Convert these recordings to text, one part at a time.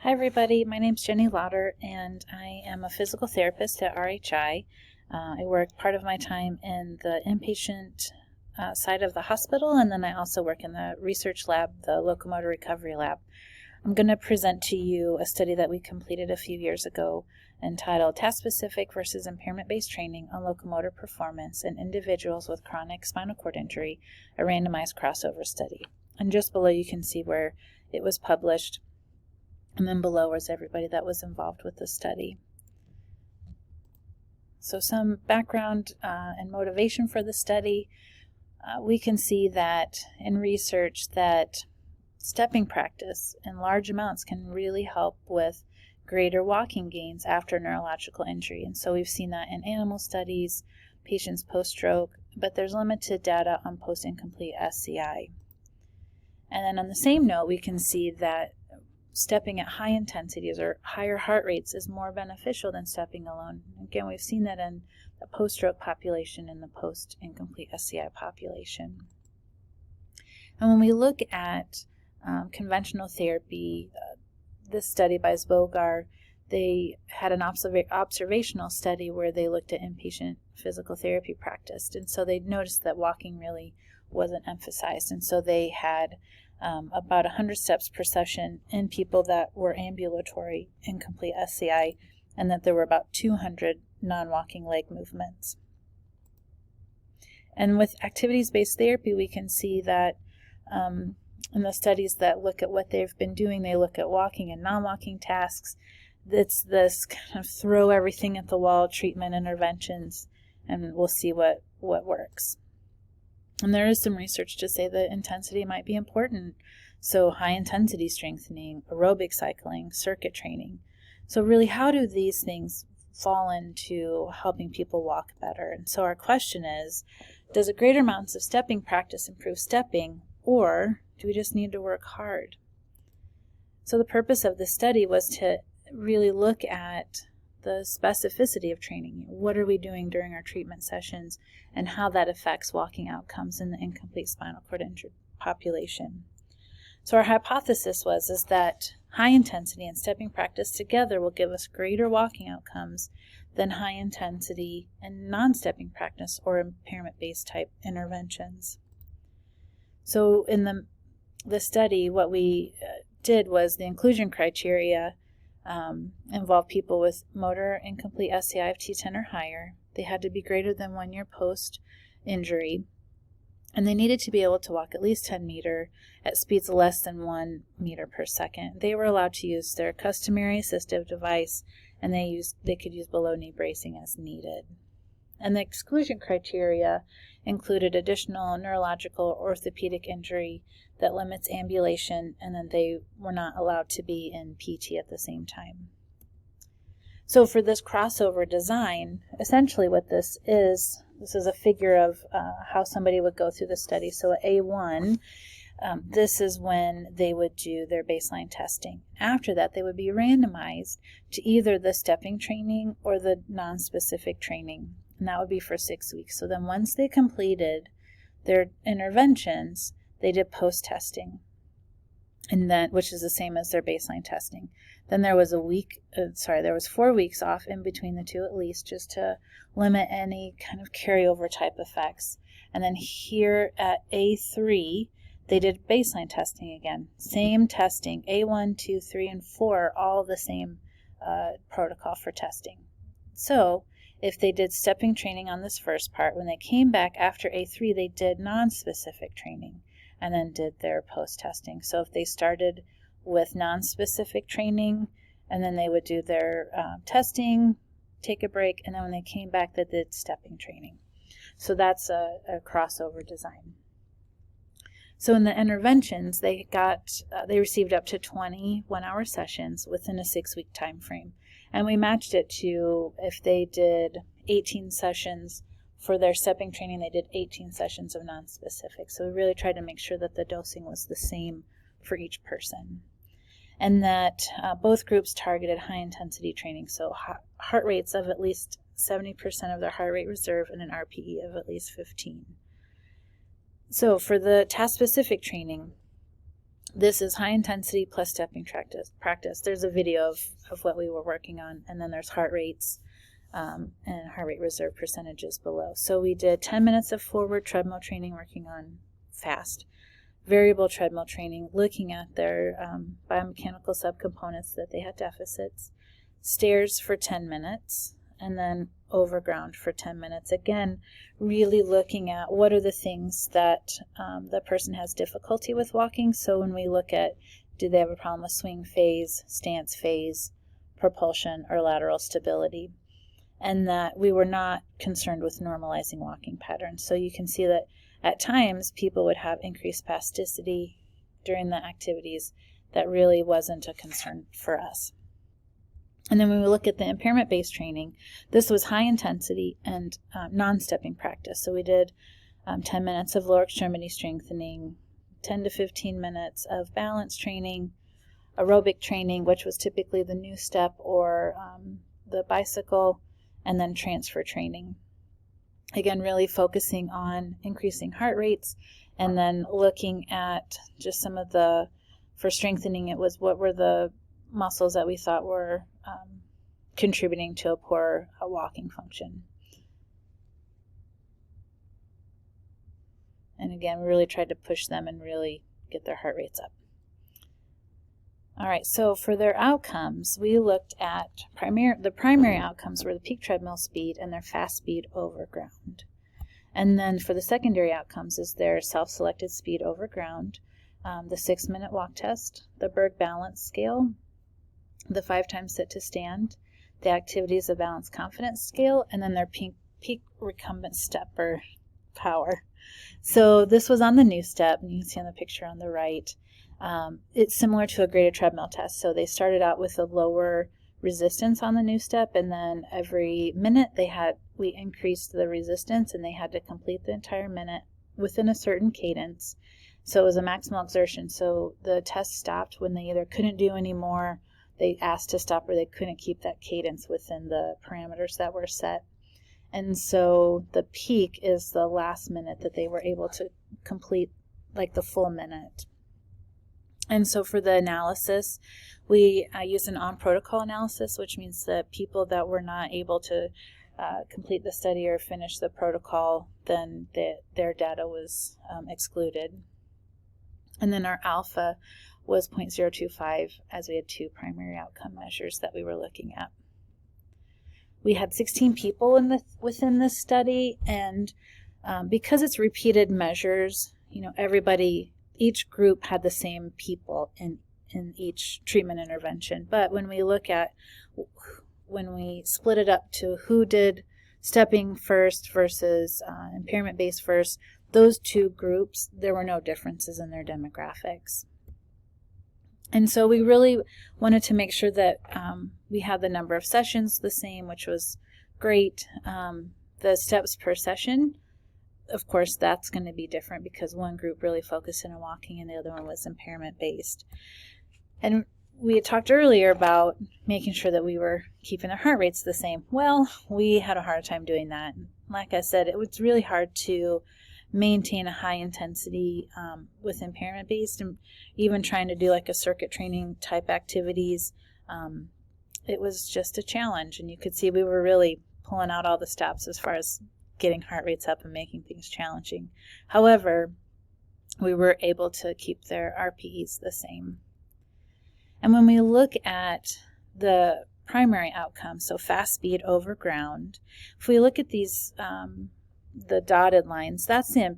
Hi everybody, my name's Jenny Lauder and I am a physical therapist at RHI. I work part of my time in the inpatient side of the hospital, and then I also work in the research lab, the Locomotor recovery lab. I'm going to present to you a study that we completed a few years ago entitled Task-Specific versus Impairment-Based Training on Locomotor Performance in Individuals with Chronic Spinal Cord Injury, a randomized crossover study. And just below you can see where it was published. And then below was everybody that was involved with the study. So some background and motivation for the study. We can see that in research that stepping practice in large amounts can really help with greater walking gains after neurological injury. And so we've seen that in animal studies, patients post-stroke, but there's limited data on post-incomplete SCI. And then on the same note, we can see that stepping at high intensities or higher heart rates is more beneficial than stepping alone. Again, we've seen that in the post-stroke population and the post-incomplete SCI population. And when we look at conventional therapy, this study by Zbogar, they had an observational study where they looked at inpatient physical therapy practiced. And so they noticed that walking really wasn't emphasized. And so they had about 100 steps per session in people that were ambulatory incomplete SCI, and that there were about 200 non-walking leg movements. And with activities-based therapy, we can see that in the studies that look at what they've been doing, they look at walking and non-walking tasks. It's this kind of throw everything at the wall treatment interventions, and we'll see what works. And there is some research to say that intensity might be important. So high intensity strengthening, aerobic cycling, circuit training. So really, how do these things fall into helping people walk better? And so our question is, does a greater amounts of stepping practice improve stepping, or do we just need to work hard? So the purpose of this study was to really look at the specificity of training. What are we doing during our treatment sessions, and how that affects walking outcomes in the incomplete spinal cord injured population. So our hypothesis is that high intensity and stepping practice together will give us greater walking outcomes than high intensity and non-stepping practice or impairment-based type interventions. So in the study, what we did was the inclusion criteria involved people with motor incomplete SCI of T10 or higher. They had to be greater than 1 year post-injury, and they needed to be able to walk at least 10 meters at speeds less than 1 meter per second. They were allowed to use their customary assistive device, and they could use below-knee bracing as needed. And the exclusion criteria included additional neurological or orthopedic injury that limits ambulation, and then they were not allowed to be in PT at the same time. So for this crossover design, essentially what this is a figure of how somebody would go through the study. So at A1, this is when they would do their baseline testing. After that, they would be randomized to either the stepping training or the non-specific training, and that would be for 6 weeks. So then once they completed their interventions, they did post-testing, and then, which is the same as their baseline testing. Then there was there was 4 weeks off in between the two at least, just to limit any kind of carryover type effects. And then here at A3, they did baseline testing again. Same testing, A1, 2, 3, and 4, all the same protocol for testing. So if they did stepping training on this first part, when they came back after A3, they did non-specific training and then did their post-testing. So if they started with non-specific training, and then they would do their testing, take a break, and then when they came back, they did stepping training. So that's a crossover design. So in the interventions, they received up to 20 one-hour sessions within a 6-week time frame. And we matched it to, if they did 18 sessions for their stepping training, they did 18 sessions of non-specific. So we really tried to make sure that the dosing was the same for each person. And that both groups targeted high-intensity training, so heart rates of at least 70% of their heart rate reserve and an RPE of at least 15. So for the task-specific training, This is high intensity plus stepping practice. There's a video of what we were working on, and then there's heart rates and heart rate reserve percentages below. So we did 10 minutes of forward treadmill training working on fast, variable treadmill training, looking at their biomechanical subcomponents that they had deficits, stairs for 10 minutes, and then overground for 10 minutes. Again, really looking at what are the things that the person has difficulty with walking. So when we look at, do they have a problem with swing phase, stance phase, propulsion, or lateral stability? And that we were not concerned with normalizing walking patterns. So you can see that at times people would have increased spasticity during the activities. That really wasn't a concern for us. And then when we look at the impairment-based training, this was high intensity and non-stepping practice. So we did 10 minutes of lower extremity strengthening, 10 to 15 minutes of balance training, aerobic training, which was typically the new step or the bicycle, and then transfer training. Again, really focusing on increasing heart rates, and then looking at just some of the, for strengthening, it was what were the muscles that we thought were contributing to a poor walking function. And again, we really tried to push them and really get their heart rates up. All right, so for their outcomes, we looked at the primary outcomes were the peak treadmill speed and their fast speed over ground. And then for the secondary outcomes is their self-selected speed over ground, the 6-minute walk test, the Berg balance scale, the 5 times sit to stand, the activities of balance confidence scale, and then their peak recumbent step or power. So this was on the new step, and you can see on the picture on the right. It's similar to a graded treadmill test. So they started out with a lower resistance on the new step, and then every minute we increased the resistance, and they had to complete the entire minute within a certain cadence. So it was a maximal exertion. So the test stopped when they either couldn't do any more, they asked to stop, or they couldn't keep that cadence within the parameters that were set. And so the peak is the last minute that they were able to complete, like the full minute. And so for the analysis, we used an on-protocol analysis, which means that people that were not able to complete the study or finish the protocol, then their data was excluded. And then our alpha was 0.025, as we had 2 primary outcome measures that we were looking at. We had 16 people within this study, and because it's repeated measures, each group had the same people in each treatment intervention. But when we split it up to who did stepping first versus impairment-based first, those 2 groups, there were no differences in their demographics. And so we really wanted to make sure that we had the number of sessions the same, which was great. The steps per session, of course, that's going to be different because one group really focused on walking and the other one was impairment-based. And we had talked earlier about making sure that we were keeping their heart rates the same. Well, we had a hard time doing that. Like I said, it was really hard to maintain a high intensity with impairment-based, and even trying to do like a circuit training type activities. It was just a challenge, and you could see we were really pulling out all the stops as far as getting heart rates up and making things challenging. However, we were able to keep their RPEs the same. And when we look at the primary outcomes, so fast speed over ground, if we look at these the dotted lines, that's the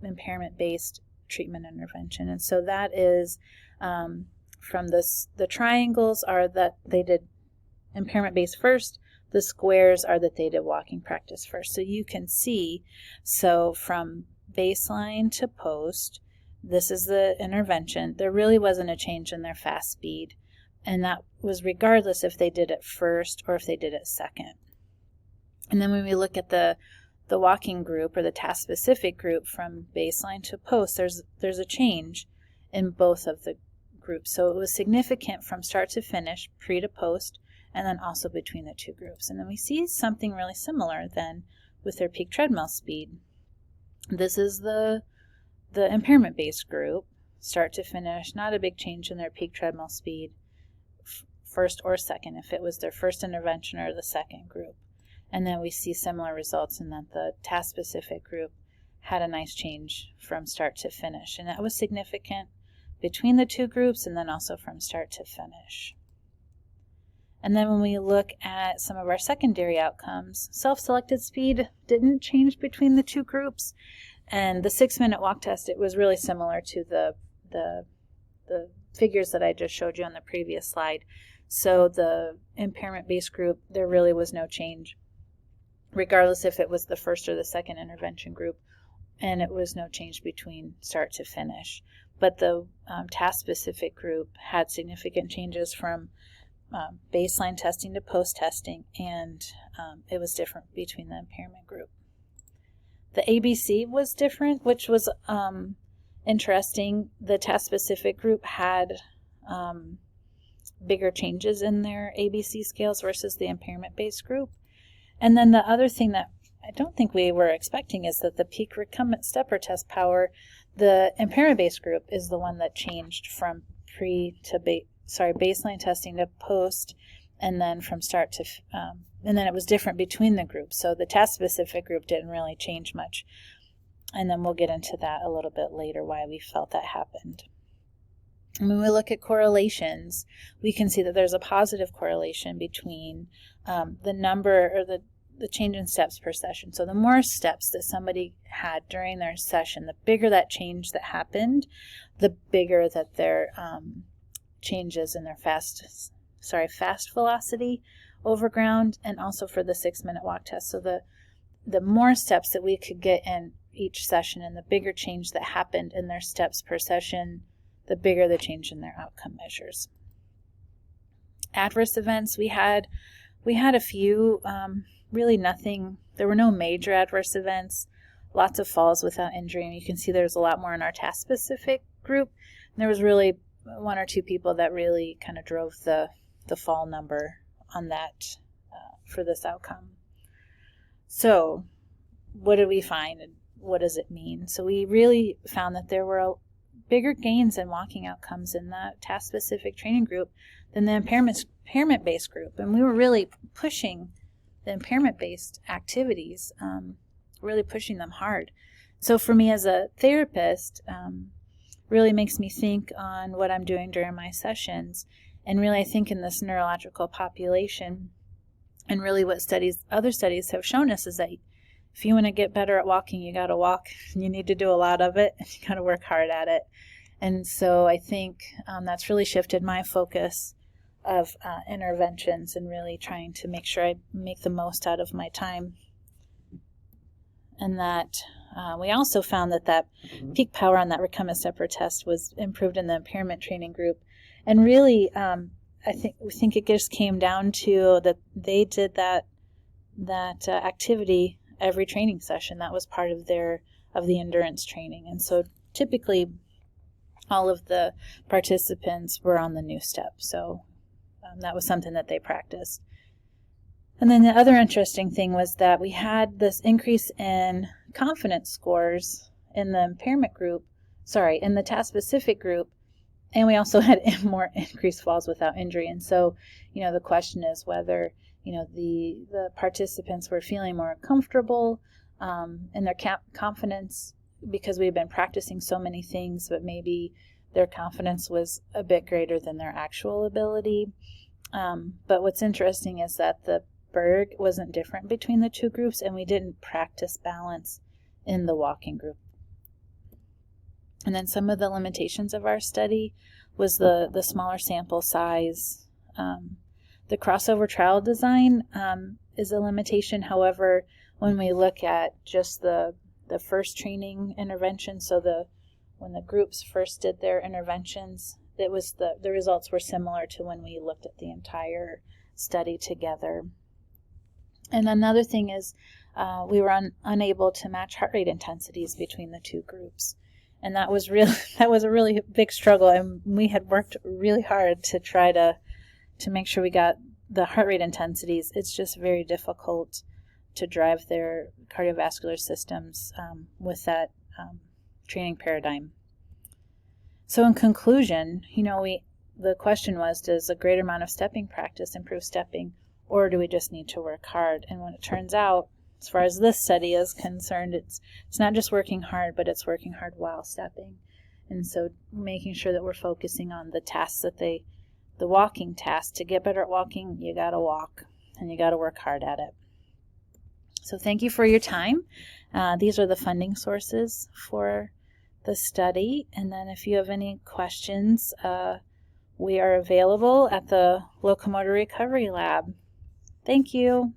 impairment-based treatment intervention. And so that is from the triangles are that they did impairment-based first, the squares are that they did walking practice first. So you can see, so from baseline to post, this is the intervention. There really wasn't a change in their fast speed, and that was regardless if they did it first or if they did it second. And then when we look at the walking group or the task-specific group from baseline to post, there's a change in both of the groups. So it was significant from start to finish, pre to post, and then also between the 2 groups. And then we see something really similar then with their peak treadmill speed. This is the impairment-based group. start to finish, not a big change in their peak treadmill speed, first or second, if it was their first intervention or the second group. And then we see similar results in that the task-specific group had a nice change from start to finish. And that was significant between the two groups and then also from start to finish. And then when we look at some of our secondary outcomes, self-selected speed didn't change between the two groups. And the 6-minute walk test, it was really similar to the figures that I just showed you on the previous slide. So the impairment-based group, there really was no change, regardless if it was the first or the second intervention group, and it was no change between start to finish. But the task-specific group had significant changes from baseline testing to post-testing, and it was different between the impairment group. The ABC was different, which was interesting. The task-specific group had bigger changes in their ABC scales versus the impairment-based group. And then the other thing that I don't think we were expecting is that the peak recumbent stepper test power, the impairment-based group is the one that changed from baseline testing to post, and then from start to, and then it was different between the groups. So the task-specific group didn't really change much. And then we'll get into that a little bit later, why we felt that happened. And when we look at correlations, we can see that there's a positive correlation between the number or the change in steps per session. So the more steps that somebody had during their session, the bigger that change that happened, the bigger that their changes in their fast velocity over ground, and also for the 6-minute walk test. So the more steps that we could get in each session and the bigger change that happened in their steps per session, the bigger the change in their outcome measures. Adverse events, we had a few, really nothing. There were no major adverse events, lots of falls without injury, and you can see there's a lot more in our task-specific group. And there was really 1 or 2 people that really kind of drove the fall number on that for this outcome. So what did we find, and what does it mean? So we really found that there were bigger gains in walking outcomes in the task-specific training group than the impairment-based group. And we were really pushing the impairment-based activities, really pushing them hard. So for me as a therapist, really makes me think on what I'm doing during my sessions. And really I think in this neurological population, and really what other studies have shown us, is that if you want to get better at walking, you got to walk. You need to do a lot of it, and you got to work hard at it. And so I think that's really shifted my focus of interventions, and really trying to make sure I make the most out of my time. And that we also found that peak power on that recumbent stepper test was improved in the impairment training group. And really, we think it just came down to that they did that activity every training session. That was part of the endurance training. And so typically all of the participants were on the new step. So that was something that they practiced. And then the other interesting thing was that we had this increase in confidence scores in the impairment group, in the task-specific group, and we also had more increased falls without injury. And so, the question is whether, the participants were feeling more comfortable in their confidence because we've been practicing so many things, but maybe their confidence was a bit greater than their actual ability. But what's interesting is that the Berg wasn't different between the two groups, and we didn't practice balance in the walking group. And then some of the limitations of our study was the smaller sample size. The crossover trial design is a limitation. However, when we look at just the first training intervention, so when the groups first did their interventions, the results were similar to when we looked at the entire study together. And another thing is we were unable to match heart rate intensities between the two groups. And that was a really big struggle, and we had worked really hard to try to make sure we got the heart rate intensities. It's just very difficult to drive their cardiovascular systems with that training paradigm. So in conclusion, the question was, does a greater amount of stepping practice improve stepping, or do we just need to work hard? And when it turns out, as far as this study is concerned, it's not just working hard, but it's working hard while stepping. And so making sure that we're focusing on the tasks the walking task. To get better at walking, you got to walk, and you got to work hard at it. So thank you for your time. These are the funding sources for the study. And then if you have any questions, we are available at the Locomotor Recovery Lab. Thank you.